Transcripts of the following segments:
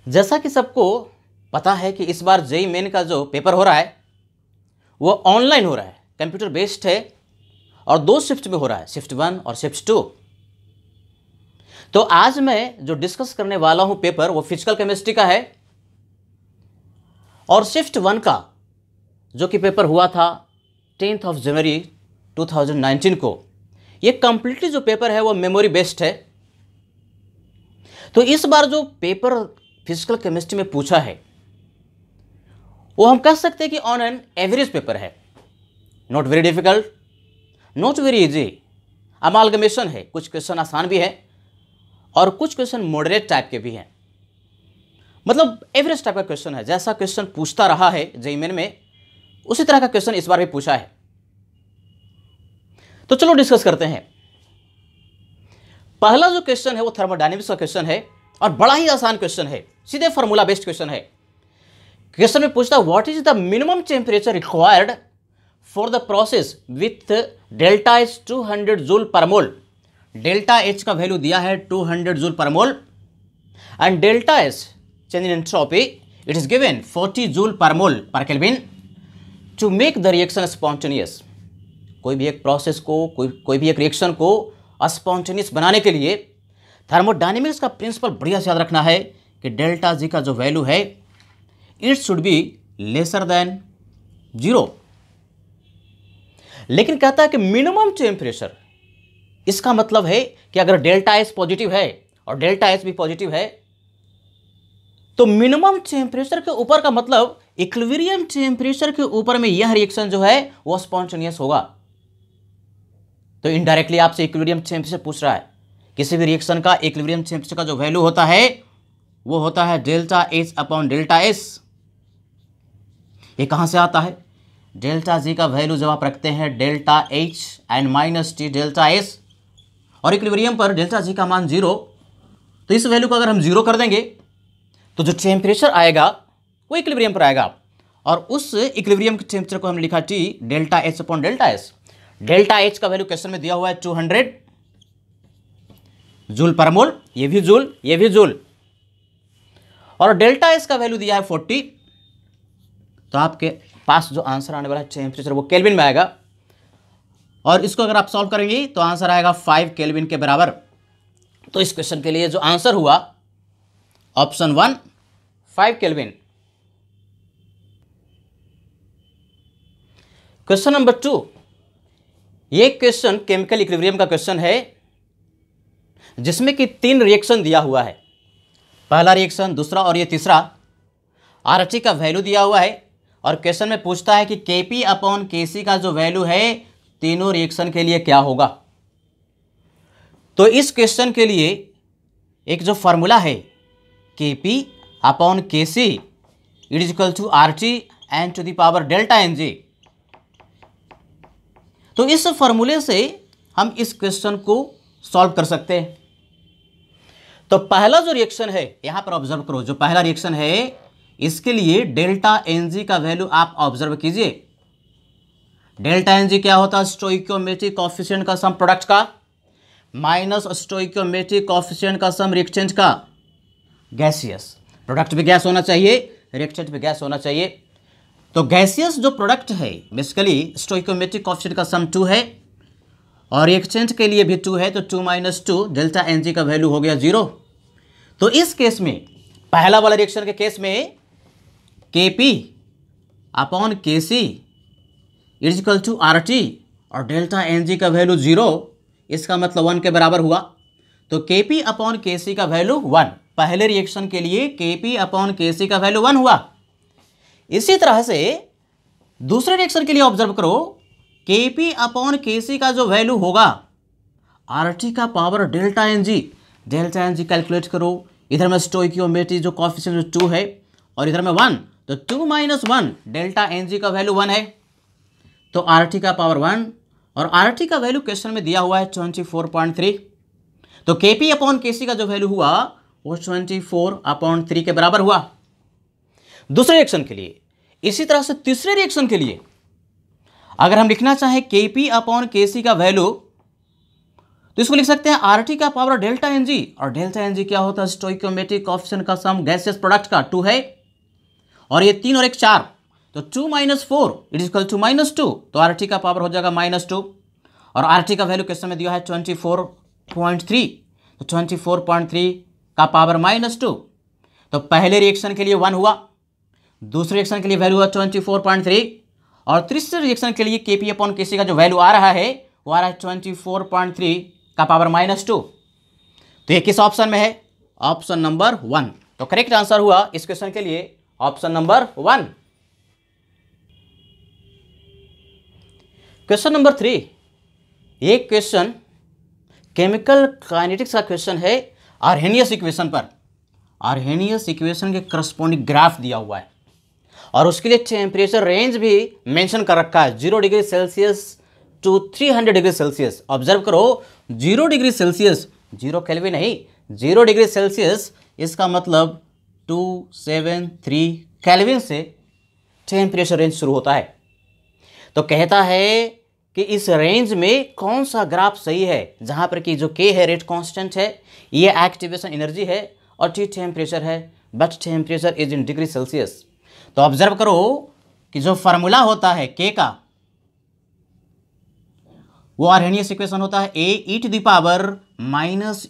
जैसा कि सबको पता है कि इस बार जेईई मेन का जो पेपर हो रहा है वो ऑनलाइन हो रहा है, कंप्यूटर बेस्ड है और 2 शिफ्ट में हो रहा है, शिफ्ट 1 और शिफ्ट 2। तो आज मैं जो डिस्कस करने वाला हूं पेपर वो फिजिकल केमिस्ट्री का है और शिफ्ट 1 का जो कि पेपर हुआ था 10th of January 2019 को, ये कंप्लीटली जो पेपर है वो मेमोरी बेस्ड है। तो इस बार जो पेपर फिजिकल केमिस्ट्री में पूछा है वो हम कह सकते हैं कि ऑन एन एवरेज पेपर है, not very difficult, not very easy, amalgamation है। कुछ क्वेश्चन आसान भी है और कुछ क्वेश्चन मॉडरेट टाइप के भी हैं, मतलब एवरेज टाइप का क्वेश्चन है। जैसा क्वेश्चन पूछता रहा है जेईई मेन में उसी तरह का क्वेश्चन इस बार भी पूछा है। तो चलो डिस्कस करते हैं। पहला जो क्वेश्चन है वो थर्मोडायनेमिक्स का क्वेश्चन है और बड़ा ही आसान क्वेश्चन है, सीधे फॉर्मूला बेस्ड क्वेश्चन है। क्वेश्चन में पूछता what is the minimum temperature required for the process with delta H 200 joule per mole. Delta H का वैल्यू दिया है 200 joule per mole and delta H change in entropy it is given 40 joule per mole per kelvin to make the reaction spontaneous. कोई भी एक process को, कोई भी एक रिएक्शन को स्पॉन्टेनियस बनाने के लिए थर्मोडायनेमिक्स का प्रिंसिपल बढ़िया से याद रखना है कि डेल्टा जी का जो वैल्यू है it should be lesser than 0। लेकिन कहता है कि मिनिमम टेम्परेचर, इसका मतलब है कि अगर डेल्टा एस पॉजिटिव है और डेल्टा एस भी पॉजिटिव है तो मिनिमम टेम्परेचर के ऊपर का मतलब इक्विलिब्रियम टेम्परेचर के ऊपर में यह रिएक्शन जो है वो स्पॉन्टेनियस होगा। तो इनडायरेक्टली आपसे इक्विलिब्रियम टेम्परेचर पूछ रहा है। किसी भी रिएक्शन का इक्विलिब्रियम टेम्परेचर का जो वैल्यू होता है वो होता है delta H upon delta S. ये कहां से आता है? डेल्टा जी का वैल्यू जब आप रखते हैं delta H and minus T delta S और इक्विलिब्रियम पर डेल्टा जी का मान 0, तो इस वैल्यू को अगर हम 0 कर देंगे तो जो टेम्परेचर आएगा वो इक्विलिब्रियम पर आएगा और उस इक्विलिब्रियम के टेम्परेचर को हमने लिखा T delta H upon delta S. Delta H का वैल्यू क्वेश्चन में दिया हुआ है 200 जूल पर मोल, ये भी जूल, ये भी जूल, और डेल्टा एस का वैल्यू दिया है 40। तो आपके पास जो आंसर आने वाला है टेम्परेचर वो केल्विन में आएगा और इसको अगर आप सॉल्व करेंगे तो आंसर आएगा 5 केल्विन के बराबर। तो इस क्वेश्चन के लिए जो आंसर हुआ ऑप्शन 1 5 केल्विन। क्वेश्चन नंबर 2, ये क्वेश्चन केमिकल इक्विलिब्रियम का क्वेश्चन है जिसमें कि 3 रिएक्शन दिया हुआ है, पहला रिएक्शन, दूसरा और ये तीसरा। आरटी का वैल्यू दिया हुआ है और क्वेश्चन में पूछता है कि केपी अपॉन केसी का जो वैल्यू है तीनों रिएक्शन के लिए क्या होगा। तो इस क्वेश्चन के लिए एक जो फॉर्मूला है KP upon KC it is equal to RT N to the power delta NG. तो इस फॉर्मूले से हम इस क्वेश्चन को सॉल्व कर सकते हैं। तो पहला जो रिएक्शन है यहां पर ऑब्जर्व करो, जो पहला रिएक्शन है इसके लिए डेल्टा एनजी का वैल्यू आप ऑब्जर्व कीजिए। डेल्टा एनजी क्या होता है? स्टोइकियोमेट्रिक कोएफिशिएंट का सम प्रोडक्ट का माइनस स्टोइकियोमेट्रिक कोएफिशिएंट का सम रिएक्टेंट का। गैसियस प्रोडक्ट भी गैस होना चाहिए, रिएक्टेंट भी गैस होना चाहिए। तो गैसियस जो प्रोडक्ट है बेसिकली स्टोइकियोमेट्रिक कोएफिशिएंट का सम 2 है और रिएक्टेंट के लिए भी 2 है, तो 2 - 2 डेल्टा एनजी का वैल्यू हो गया 0। तो इस केस में, पहला वाला रिएक्शन के केस में KP upon KC is equal to RT और डेल्टा एनजी का वैल्यू 0, इसका मतलब 1 के बराबर हुआ। तो केपी अपॉन केसी का वैल्यू 1, पहले रिएक्शन के लिए केपी अपॉन केसी का वैल्यू 1 हुआ। इसी तरह से दूसरे रिएक्शन के लिए ऑब्जर्व करो, केपी अपॉन केसी का जो वैल्यू होगा आरटी का power delta NG, delta NG calculate करो। इधर में स्टोइकियोमेट्रिक जो कोएफिशिएंट 2 है और इधर में 1, तो 2 - 1 डेल्टा एनजी का वैल्यू 1 है, तो आरटी का पावर 1 और आरटी का वैल्यू क्वेश्चन में दिया हुआ है 24.3। तो केपी अपॉन केसी का जो वैल्यू हुआ वो 24/3 के बराबर हुआ दूसरे रिएक्शन के लिए। इसी तरह से तीसरे रिएक्शन के लिए अगर हम लिखना चाहें केपी अपॉन केसी का वैल्यू, तो इसको लिख सकते हैं RT का पावर डेल्टा NG, और डेल्टा NG क्या होता है? स्टोइकोमेट्रिक कोएफिशिएंट का सम गैसियस प्रोडक्ट का 2 है, और ये 3 और 1 4, तो 2 - 4 इट इज इक्वल टू -2, तो RT का पावर हो जाएगा -2, और RT का वैल्यू किस समय दिया है? 24.3, तो 24.3 का पावर -2, तो पहले रिएक्शन के लिए 1 हुआ, दूसरे रिएक्शन के लिए वैल्यू हुआ 24.3, और तीसरे रिएक्शन के लिए Kp/Kc का जो वैल्यू आ रहा है वो आ रहा है 24.3 का पावर -2। तो ये किस ऑप्शन में है? Option number 1। तो करेक्ट आंसर हुआ इस क्वेश्चन के लिए ऑप्शन नंबर 1। क्वेश्चन नंबर 3, ये क्वेश्चन केमिकल काइनेटिक्स का क्वेश्चन है, आर्हेनियस इक्वेशन पर। आर्हेनियस इक्वेशन के करस्पॉन्डिंग ग्राफ दिया हुआ है, और उसके लिए टेम्परेचर रेंज भी मेंशन कर रखा है, 0 degree Celsius to 300 degree Celsius. Observe करो, 0 डिग्री सेल्सियस, 0 केल्विन नहीं, 0 डिग्री सेल्सियस, इसका मतलब 273 केल्विन से टेम्परेचर रेंज शुरू होता है। तो कहता है कि इस रेंज में कौन सा ग्राफ सही है, जहां पर कि जो K है रेट कांस्टेंट है, ये एक्टिवेशन एनर्जी है, और T टेम्परेचर है, but temperature is in degree Celsius. तो ऑब्जर्व करो कि जो फार्मूला होता है K का, वो आर्हेनियस इक्वेशन होता है Ae⁻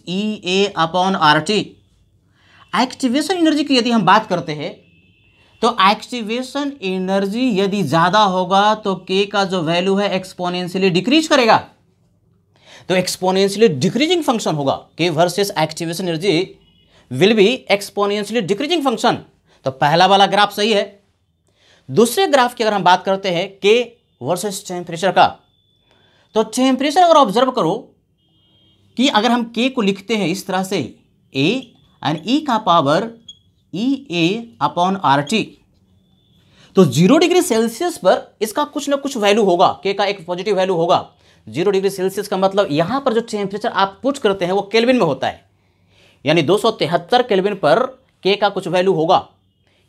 EA/RT। एक्टिवेशन एनर्जी की यदि हम बात करते हैं, तो एक्टिवेशन एनर्जी यदि ज्यादा होगा तो K का जो वैल्यू है एक्सपोनेंशियली डिक्रीज करेगा, तो एक्सपोनेंशियली डिक्रीजिंग फंक्शन होगा। K versus activation energy will be exponentially decreasing function. तो पहला वाला ग्राफ सही है। दूसरे ग्राफ की अगर हम बात करते हैं K वर्सेस टेम्परेचर का, तो टेम्परेचर अगर ऑब्जर्व करो कि अगर हम K को लिखते हैं इस तरह से A एंड E का पावर EA/RT, तो 0 डिग्री सेल्सियस पर इसका कुछ ना कुछ वैल्यू होगा, K का एक पॉजिटिव वैल्यू होगा। 0 डिग्री सेल्सियस का मतलब यहां पर जो टेम्परेचर आप पुट करते हैं वो केल्विन में होता है, यानी 273 केल्विन पर K का कुछ वैल्यू होगा,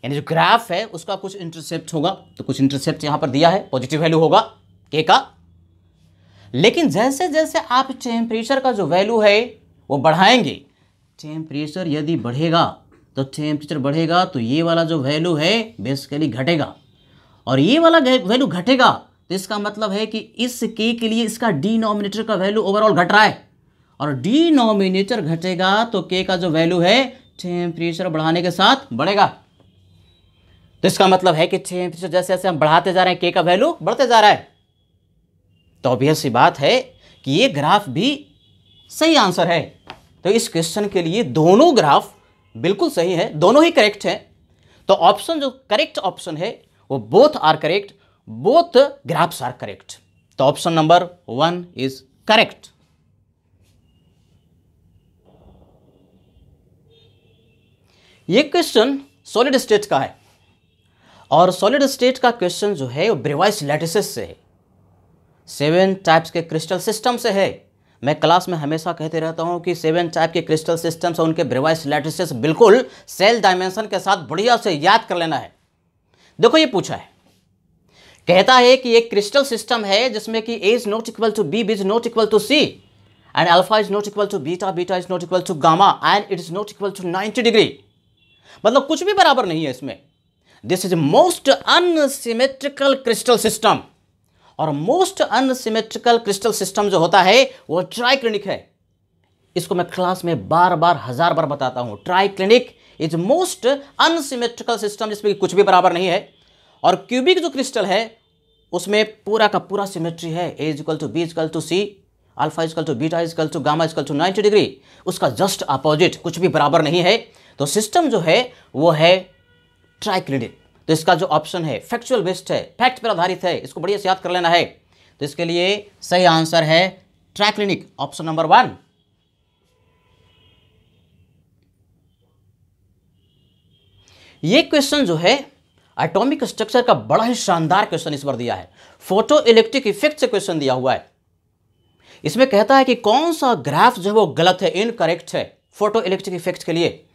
यानी जो ग्राफ है उसका कुछ इंटरसेप्ट होगा। तो कुछ इंटरसेप्ट यहां पर दिया है, पॉजिटिव वैल्यू होगा K का। लेकिन जैसे जैसे आप टेम्परेचर का जो वैल्यू है वो बढ़ाएंगे, टेम्परेचर यदि बढ़ेगा तो ये वाला जो वैल्यू है बेसिकली घटेगा, और ये वाला वैल्यू घटेगा, तो इसका मतलब है कि इस K के लिए इसका डिनोमिनेटर का वैल्यू ओवरऑल घट रहा है, और डिनोमिनेटर घटेगा तो K का जो वैल्यू है टेम्परेचर बढ़ाने के साथ बढ़ेगा। तो इसका मतलब है कि टेम्परेचर जैसे जैसे हम बढ़ाते जा रहे हैं K का वैल्यू बढ़ते जा रहा है। तो ऑब्वियस सी बात है कि ये ग्राफ भी सही आंसर है। तो इस क्वेश्चन के लिए दोनों ग्राफ बिल्कुल सही है, दोनों ही करेक्ट है। तो ऑप्शन जो करेक्ट ऑप्शन है वो both are correct, both graphs are correct. तो ऑप्शन नंबर 1 इज करेक्ट। ये क्वेश्चन सॉलिड स्टेट का है, और सॉलिड स्टेट का क्वेश्चन जो है वो ब्रेवाइस लैटिसेस से है, 7 टाइप्स के क्रिस्टल सिस्टम से है। मैं क्लास में हमेशा कहते रहता हूं कि 7 टाइप के क्रिस्टल सिस्टम्स और उनके ब्रेवाइस लैटिसेस बिल्कुल सेल डायमेंशन के साथ बढ़िया से याद कर लेना है। देखो ये पूछा है, कहता है कि एक क्रिस्टल सिस्टम है जिसमें कि A is not equal to B, B इज not equal to C, and alpha is not equal to beta, beta is not equal to gamma, and it is not equal to 90 degree. मतलब कुछ भी बराबर नहीं है इसमें। This is most unsymmetrical crystal system, और most unsymmetrical crystal system जो होता है वो ट्राइक्लिनिक है। इसको मैं क्लास में बार बार 1000 बार बताता हूं। Triclinic is most unsymmetrical system, जिसमें कुछ भी बराबर नहीं है। और क्यूबिक जो क्रिस्टल है उसमें पूरा का पूरा सिमेट्री है, A is equal to B equal to C, alpha equal to beta equal to gamma equal to 90 degree. उसका जस्ट अपोजिट कुछ भी बराबर नहीं है। तो सिस्टम जो है वो है ट्राइक्लिनिक। तो इसका जो ऑप्शन है फैक्चुअल बेस्ड है, फैक्ट पर आधारित है, इसको बढ़िया से याद कर लेना है। तो इसके लिए सही आंसर है ट्राइक्लिनिक, ऑप्शन नंबर 1। ये क्वेश्चन जो है एटॉमिक स्ट्रक्चर का बड़ा ही शानदार क्वेश्चन इस बार दिया है, फोटो इलेक्ट्रिक इफेक्ट से क्वेश्चन दिया हुआ है। इसमें कहता है कि कौन सा ग्राफ जो है वो गलत है, इनकरेक्ट है फोटो इलेक्ट्रिक इफेक्ट के लिए।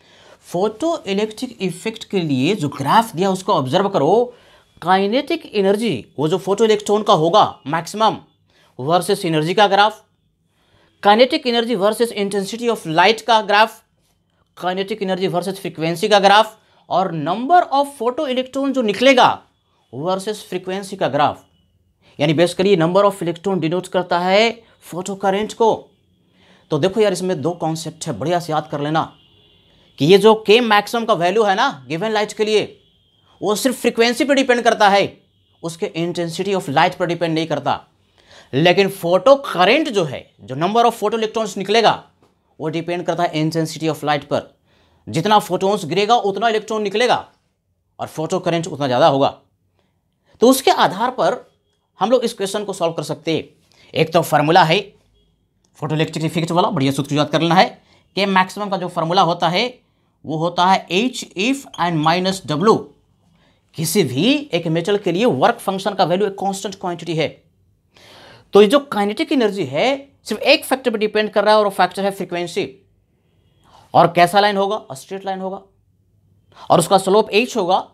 फोटो इलेक्ट्रिक इफेक्ट के लिए जो ग्राफ दिया उसको ऑब्जर्व करो। काइनेटिक एनर्जी वो जो फोटो इलेक्ट्रॉन का होगा मैक्सिमम वर्सेस एनर्जी का graph, kinetic energy versus intensity of light का graph, kinetic energy versus frequency का ग्राफ, और नंबर ऑफ फोटो इलेक्ट्रॉन जो निकलेगा वर्सेस फ्रीक्वेंसी का ग्राफ। यानी basically number of electron denote करता है फोटो करेंट को। तो देखो यार, इसमें दो कॉन्सेप्ट है, बढ़िया से याद कर लेना कि ये जो के मैक्सिमम का वैल्यू है ना गिवन लाइट के लिए, वो सिर्फ फ्रीक्वेंसी पर डिपेंड करता है, उसके इंटेंसिटी ऑफ लाइट पर डिपेंड नहीं करता। लेकिन फोटो करेंट जो है, जो नंबर ऑफ फोटो इलेक्ट्रॉन्स निकलेगा, वो डिपेंड करता है इंटेंसिटी ऑफ लाइट पर। जितना फोटोन्स गिरेगा उतना इलेक्ट्रॉन निकलेगा और फोटो करेंट उतना ज़्यादा होगा। तो उसके आधार पर हम लोग इस क्वेश्चन को सॉल्व कर सकते हैं। एक तो फार्मूला है फोटो इलेक्ट्रिक इफेक्ट वाला, बढ़िया सूत्र याद कर लेना है। के मैक्सिमम का जो फार्मूला होता है वो होता है H if and minus W। किसी भी एक मेटल के लिए वर्क फंक्शन का वैल्यू एक कांस्टेंट क्वांटिटी है। तो ये जो काइनेटिक एनर्जी है सिर्फ एक फैक्टर पर डिपेंड कर रहा है और वो फैक्टर है फ्रीक्वेंसी। और कैसा लाइन होगा? स्ट्रेट लाइन होगा और उसका स्लोप h होगा,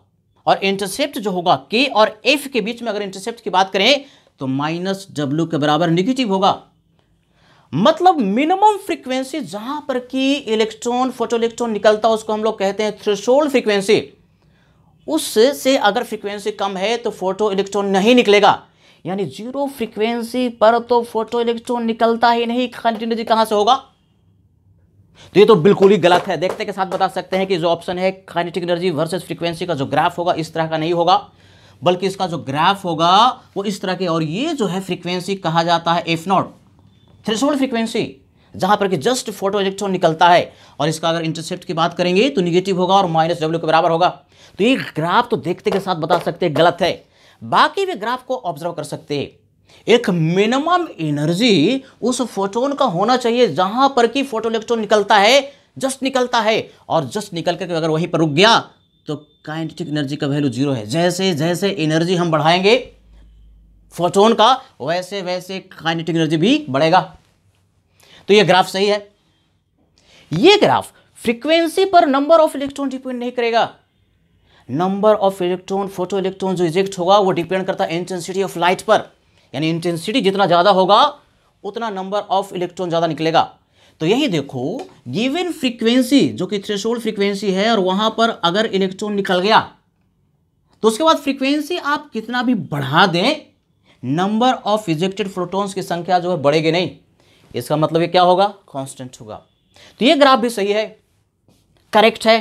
और इंटरसेप्ट जो होगा k और f के बीच में अगर इंटरसेप्ट की बात करें तो माइनस W के बराबर नेगेटिव होगा। मतलब मिनिमम फ्रीक्वेंसी जहां पर कि इलेक्ट्रॉन फोटो इलेक्ट्रॉन निकलता है उसको हम लोग कहते हैं थ्रेशोल्ड फ्रीक्वेंसी। उससे अगर फ्रीक्वेंसी कम है तो फोटो इलेक्ट्रॉन नहीं निकलेगा। यानी जीरो फ्रीक्वेंसी पर तो फोटो इलेक्ट्रॉन निकलता ही नहीं, काइनेटिक एनर्जी कहां से होगा? तो ये तो बिल्कुल ही गलत है। देखते के साथ बता सकते हैं कि जो ऑप्शन है काइनेटिक एनर्जी वर्सेस फ्रीक्वेंसी का जो ग्राफ होगा इस तरह का नहीं होगा, बल्कि इसका जो ग्राफ होगा वो इस तरह के। और ये जो है फ्रीक्वेंसी कहा जाता है F0, थ्रेशोल्ड फ्रीक्वेंसी, जहां पर कि जस्ट फोटो इलेक्ट्रॉन निकलता है। और इसका अगर इंटरसेप्ट की बात करेंगे तो निगेटिव होगा और माइनस W के बराबर होगा। तो ये ग्राफ तो देखते के साथ बता सकते हैं गलत है। बाकी भी ग्राफ को ऑब्जर्व कर सकते हैं। एक मिनिमम एनर्जी उस फोटोन का होना चाहिए जहां पर कि फोटो इलेक्ट्रॉन निकलता है, जस्ट निकलता है, और जस्ट निकल कर अगर वहीं पर रुक गया तो काइनेटिक एनर्जी का वैल्यू जीरो है। जैसे जैसे एनर्जी हम बढ़ाएंगे फोटोन का वैसे वैसे काइनेटिक एनर्जी भी बढ़ेगा। तो ये ग्राफ सही है। ये ग्राफ फ्रीक्वेंसी पर नंबर ऑफ इलेक्ट्रॉन डिपेंड नहीं करेगा। Number of electron photo electron जो इजेक्ट होगा वो डिपेंड करता है इंटेंसिटी ऑफ लाइट पर। यानी इंटेंसिटी जितना ज़्यादा होगा उतना नंबर ऑफ इलेक्ट्रॉन ज़्यादा निकलेगा। तो यही देखो, गिवन फ्रीक्वेंसी जो कि थ्रेशोल्ड फ्रीक्वेंसी है और वहां पर अगर इलेक्ट्रॉन निकल गया तो उसके बाद फ्रीक्वेंसी आप कितना भी बढ़ा दें, नंबर ऑफ इजेक्टेड प्रोटॉन्स की संख्या जो है बढ़ेगी नहीं। इसका मतलब ये क्या होगा? कांस्टेंट होगा। तो ये ग्राफ भी सही है, करेक्ट है।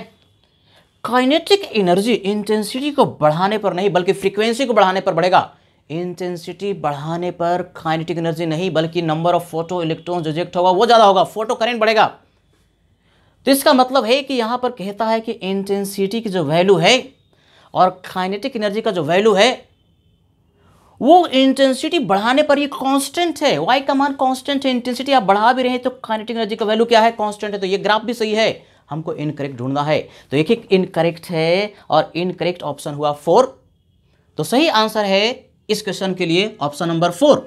काइनेटिक एनर्जी इंटेंसिटी को बढ़ाने पर नहीं बल्कि फ्रीक्वेंसी को बढ़ाने पर बढ़ेगा। इंटेंसिटी बढ़ाने पर काइनेटिक एनर्जी नहीं बल्कि नंबर ऑफ फोटो इलेक्ट्रॉन जो इजेक्ट होगा वो ज़्यादा होगा, फोटो करंट बढ़ेगा। तो इसका मतलब है कि यहां पर कहता है कि इंटेंसिटी की जो वैल्यू है और काइनेटिक एनर्जी का जो वैल्यू है वो इंटेंसिटी बढ़ाने पर ये कांस्टेंट है। वाई का मान कांस्टेंट है, इंटेंसिटी आप बढ़ा भी रहे हैं तो काइनेटिक एनर्जी का वैल्यू क्या है? कांस्टेंट है। तो ये ग्राफ भी सही है, हमको इनकरेक्ट ढूंढना है। तो एक एक इनकरेक्ट है और इनकरेक्ट ऑप्शन हुआ 4। तो सही आंसर है इस क्वेश्चन के लिए ऑप्शन नंबर 4।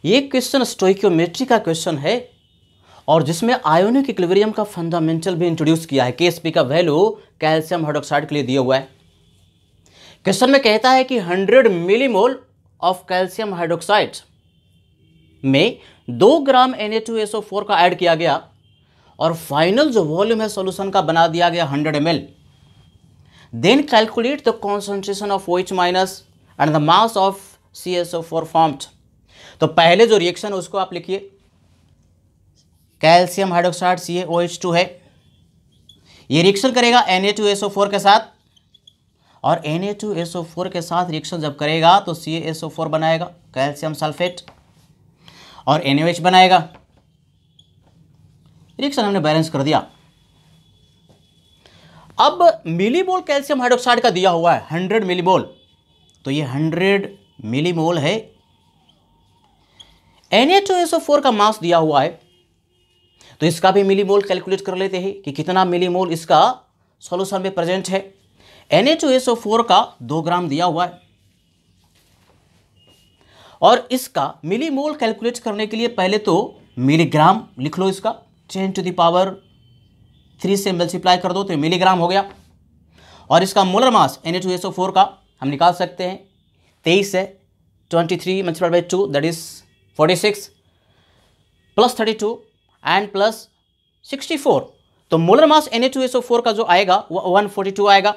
ये क्वेश्चन स्टोइकियोमेट्री का क्वेश्चन है और जिसमें आयोनिक इक्विलिब्रियम का फंडामेंटल भी इंट्रोड्यूस किया है। Ksp का वैल्यू कैल्शियम हाइड्रोक्साइड के लिए दिया हुआ है। क्वेश्चन में कहता है कि 100 मिलीमोल ऑफ कैल्शियम हाइड्रोक्साइड में 2 ग्राम Na2SO4 का ऐड किया गया और फाइनल जो वॉल्यूम है सॉल्यूशन का बना दिया गया 100 ml। Then calculate the concentration of OH minus and the mass of CSO4 formed. तो पहले जो रिएक्शन उसको आप लिखिए, कैल्शियम हाइड्रोक्साइड CaOH2 है, ये रिएक्शन करेगा Na2SO4 के साथ और Na2SO4 के साथ रिएक्शन जब करेगा तो CaSO4 बनाएगा कैल्शियम सल्फेट और NaOH बनाएगा। रिएक्शन हमने बैलेंस कर दिया। अब मिलीमोल कैल्शियम हाइड्रोक्साइड का दिया हुआ है 100 मिलीमोल, तो ये 100 मिलीमोल है। Na2SO4 का मास दिया हुआ है तो इसका भी मिलीमोल कैलकुलेट कर लेते हैं कि कितना मिलीमोल इसका सॉल्यूशन में प्रेजेंट है। Na2SO4 का 2 ग्राम दिया हुआ है और इसका मिलीमोल कैलकुलेट करने के लिए पहले तो मिलीग्राम लिख लो, इसका 10⁻³ से मल्टीप्लाई कर दो तो मिलीग्राम हो गया। और इसका मोलर मास Na2SO4 का हम निकाल सकते हैं 23 है, 23 multiplied by 2 that is 46 plus 32 and plus 64। तो मोलर मास Na2SO4 का जो आएगा वो 142 आएगा।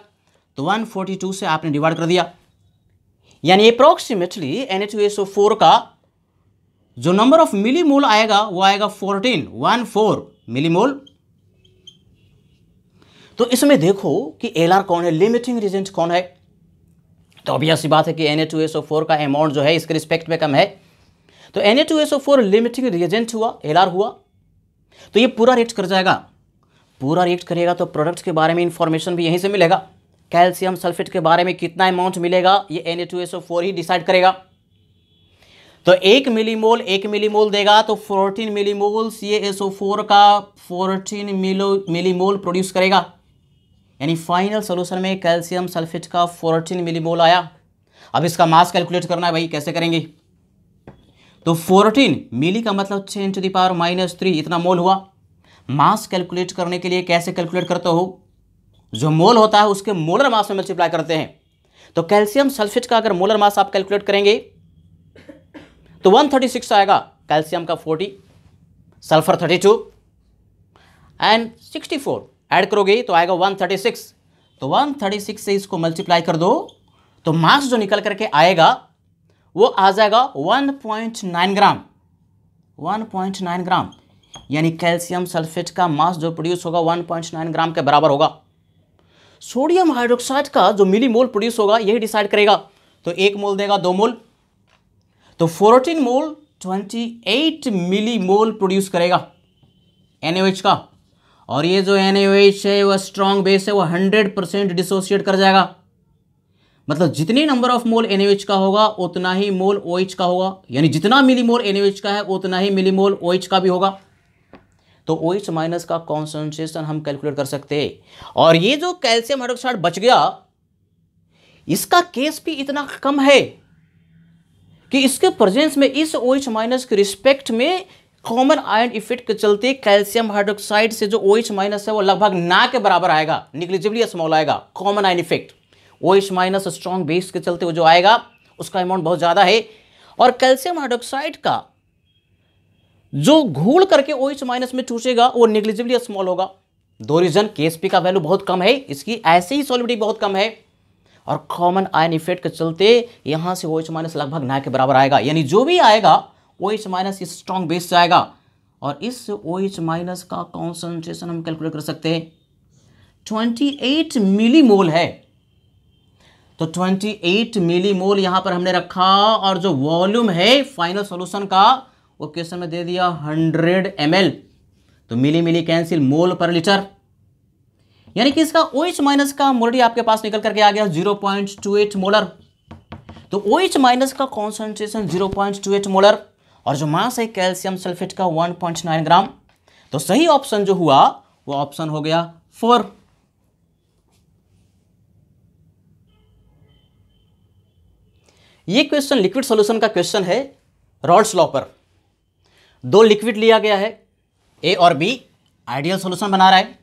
तो 142 से आपने डिवाइड कर दिया, यानी अप्रोक्सीमेटली Na2SO4 का जो नंबर ऑफ मिलीमोल आएगा वो आएगा 14 मिलीमोल। तो इसमें देखो कि Lr कौन है, लिमिटिंग रिएजेंट कौन है। तो obvious सी बात है कि Na2SO4 का अमाउंट जो है इसके रिस्पेक्ट में कम है। तो Na2SO4 लिमिटिंग रिएजेंट हुआ, Lr हुआ, तो ये पूरा रिएक्ट कर जाएगा। पूरा रिएक्ट करेगा तो प्रोडक्ट के बारे में इंफॉर्मेशन भी यहीं से मिलेगा। कैल्शियम सल्फेट के बारे में कितना अमाउंट मिलेगा ये Na2SO4 ही डिसाइड करेगा। तो 1 मिलीमोल देगा तो 14 मिलीमोल्स ये SO4 का 14 मिलीमोल प्रोड्यूस करेगा, यानी फाइनल सोल्यूशन में कैल्शियम सल्फेट का 14 मिलीमोल आया। अब इसका मास कैलकुलेट करना है भाई, कैसे करेंगे। तो 14 मिली का मतलब 10⁻³ इतना मोल हुआ। मास कैलकुलेट करने के लिए कैसे कैलकुलेट करते हो, जो मोल होता है उसके मोलर मास में मल्टीप्लाई करते हैं। तो कैल्शियम सल्फेट का अगर मोलर मास आप कैलकुलेट करेंगे तो 136 आएगा, कैल्शियम का 40, सल्फर 32 एंड 64 ऐड करोगे तो आएगा 136। तो 136 से इसको मल्टीप्लाई कर दो तो मास जो निकल करके आएगा वो आ जाएगा 1.9 ग्राम। 1.9 ग्राम यानी कैल्शियम सल्फेट का मास जो प्रोड्यूस होगा 1.9 ग्राम के बराबर होगा। सोडियम हाइड्रोक्साइड का जो मिलीमोल प्रोड्यूस होगा यही डिसाइड करेगा। तो 1 मोल देगा 2 मोल, तो 14 मोल 28 मिलीमोल प्रोड्यूस करेगा NaOH का। और ये जो NaOH है वह स्ट्रॉन्ग बेस है, वो 100% डिसोसिएट कर जाएगा। मतलब जितनी नंबर ऑफ मोल NaOH का होगा उतना ही मोल OH का होगा, यानी जितना मिलीमोल NaOH का है उतना ही मिलीमोल OH का भी होगा। तो OH माइनस का कॉन्सेंट्रेशन हम कैलकुलेट कर सकते हैं। और ये जो कैल्शियम हाइड्रोक्साइड बच गया इसका केस भी इतना कम है कि इसके प्रेजेंस में इस OH माइनस के रिस्पेक्ट में कॉमन आयन इफेक्ट के चलते कैल्शियम हाइड्रोक्साइड से जो OH माइनस है वो लगभग ना के बराबर आएगा, निग्लिजिबली स्मॉल आएगा। Common ion effect OH minus strong base के चलते वो जो आएगा उसका अमाउंट बहुत ज़्यादा है। और कैल्शियम हाइड्रोक्साइड का जो घोल करके OH माइनस में टूटेगा वो निग्लिजिबली स्मॉल होगा। दो रीजन, KSP का वैल्यू बहुत कम है, इसकी ऐसे ही सॉलिबिलिटी बहुत कम है, और कॉमन आयन इफेक्ट के चलते यहाँ से OH माइनस लगभग ना के बराबर आएगा। यानी जो भी आएगा OH माइनस इस स्ट्रॉन्ग बेस से आएगा। और इस OH माइनस का कॉन्सेंट्रेशन हम कैलकुलेट कर सकते हैं, 28 मिलीमोल है। तो 28 मिलीमोल यहाँ पर हमने रखा, और जो वॉल्यूम है फाइनल सॉल्यूशन का वो क्वेश्चन में दे दिया 100 ml। तो मिली कैंसिल, मोल पर लीटर, यानी कि इसका OH माइनस का मोलरिटी आपके पास निकल करके आ गया 0.28 मोलर। तो OH माइनस का कॉन्सेंट्रेशन 0.28 मोलर, और जो मास है कैल्शियम सल्फेट का 1.9 ग्राम। तो सही ऑप्शन जो हुआ वो ऑप्शन हो गया 4। ये क्वेश्चन लिक्विड सॉल्यूशन का क्वेश्चन है। रॉल्स लॉ पर दो लिक्विड लिया गया है A और B, आइडियल सॉल्यूशन बना रहा है।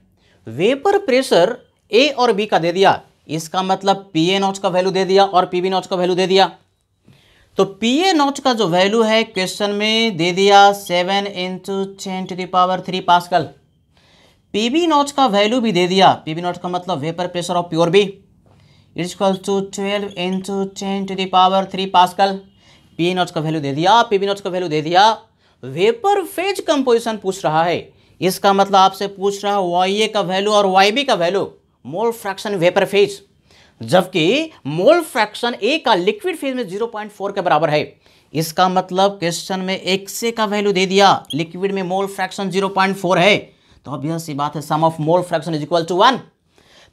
वेपर प्रेशर A और B का दे दिया, इसका मतलब PA0 का वैल्यू दे दिया और PB0 का वैल्यू दे दिया। तो PA0 का जो वैल्यू है क्वेश्चन में दे दिया 7 × 10⁻³ पास्कल। PB0 का वैल्यू भी दे दिया, PB0 का मतलब vapour pressure of pure B, it's equal to 12 × 10⁻³ pascal. PA0 का वैल्यू दे दिया, PB0 का वैल्यू दे दिया। वेपर फेज कंपोजिशन पूछ रहा है, इसका मतलब आपसे पूछ रहा है YA का वैल्यू और YB का value, mole fraction vapour phase, जबकि मोल फ्रैक्शन A का लिक्विड फेज में 0.4 के बराबर है। इसका मतलब क्वेश्चन में XA का वैल्यू दे दिया, लिक्विड में मोल फ्रैक्शन 0.4 है। तो अब यह सी बात है sum of mole fraction is equal to 1।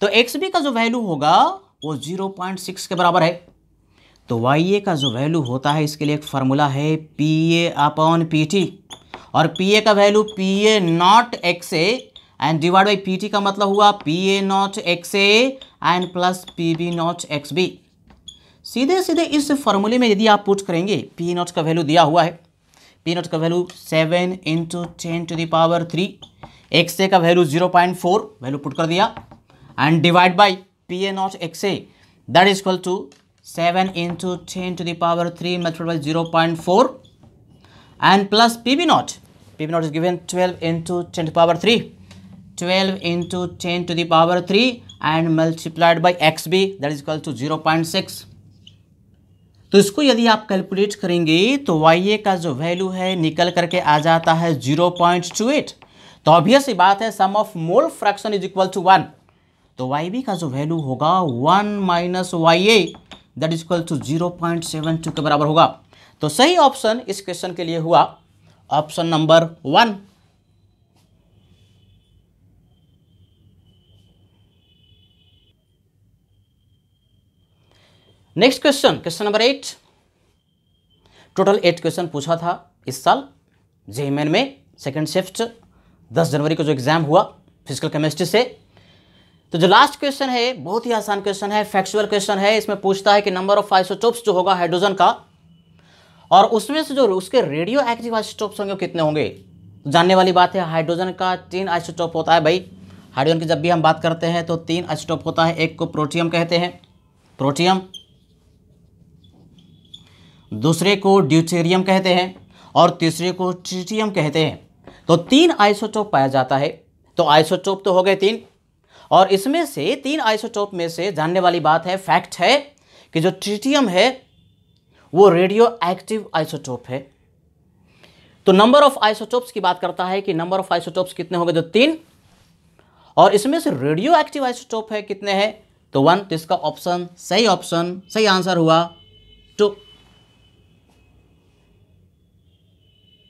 तो XB का जो वैल्यू होगा वो 0.6 के बराबर है। तो YA का जो वैल्यू होता है इसके लिए एक फार्मूला है PA/PT, और PA का value PA0XA and divide by PT का मतलब हुआ PA0XA एंड प्लस PB0XB। सीधे सीधे इस फॉर्मूले में यदि आप पुट करेंगे, PA0 का वैल्यू दिया हुआ है, PA0 का वैल्यू 7 × 10⁻³ XA का वैल्यू 0.4 वैल्यू पुट कर दिया, and divide by PA0XA that is equal to 7 into 10 to the power 3 multiplied by 0.4 and plus PB naught. PB naught is given 12 into 10 to the power 3. 12 into 10 to the power 3 and multiplied by XB that is equal to 0.6. तो इसको यदि आप calculate करेंगे तो YA का जो value है निकल करके आ जाता है 0.28. तो ऑब्वियस ही बात है sum of mole fraction is equal to 1. तो YB का जो वैल्यू होगा 1 minus YA that is equal to 0.72 के बराबर होगा. तो सही ऑप्शन इस क्वेश्चन के लिए हुआ option number 1. Next question, question number 8. Total 8 question पूछा था इस साल जेईई मेन में सेकंड शिफ्ट 10 जनवरी को जो एग्जाम हुआ फिजिकल केमिस्ट्री से. तो जो लास्ट क्वेश्चन है बहुत ही आसान क्वेश्चन है, फैक्चुअल क्वेश्चन है. इसमें पूछता है कि नंबर ऑफ आइसोटोप्स जो होगा हाइड्रोजन का और उसमें से जो उसके रेडियो एक्टिव आइसोटोप्स होंगे कितने होंगे. तो जानने वाली बात है हाइड्रोजन का 3 आइसोटोप होता है भाई. हाइड्रोजन की जब भी हम बात करते हैं तो 3 आइसोटोप होता है. एक को प्रोटियम कहते हैं, प्रोटियम, दूसरे को ड्यूटेरियम कहते हैं और तीसरे को ट्रिटियम कहते हैं. तो 3 आइसोटोप पाया जाता है. तो आइसोटोप तो हो गए 3 और इसमें से 3 आइसोटोप में से जानने वाली बात है, फैक्ट है कि जो ट्रिटियम है वो रेडियो एक्टिव आइसोटोप है. तो नंबर ऑफ आइसोटोप्स की बात करता है कि नंबर ऑफ आइसोटोप्स कितने होंगे, तो 3 और इसमें से रेडियो एक्टिव आइसोटोप है कितने हैं, तो 1. तो इसका ऑप्शन सही आंसर हुआ 2.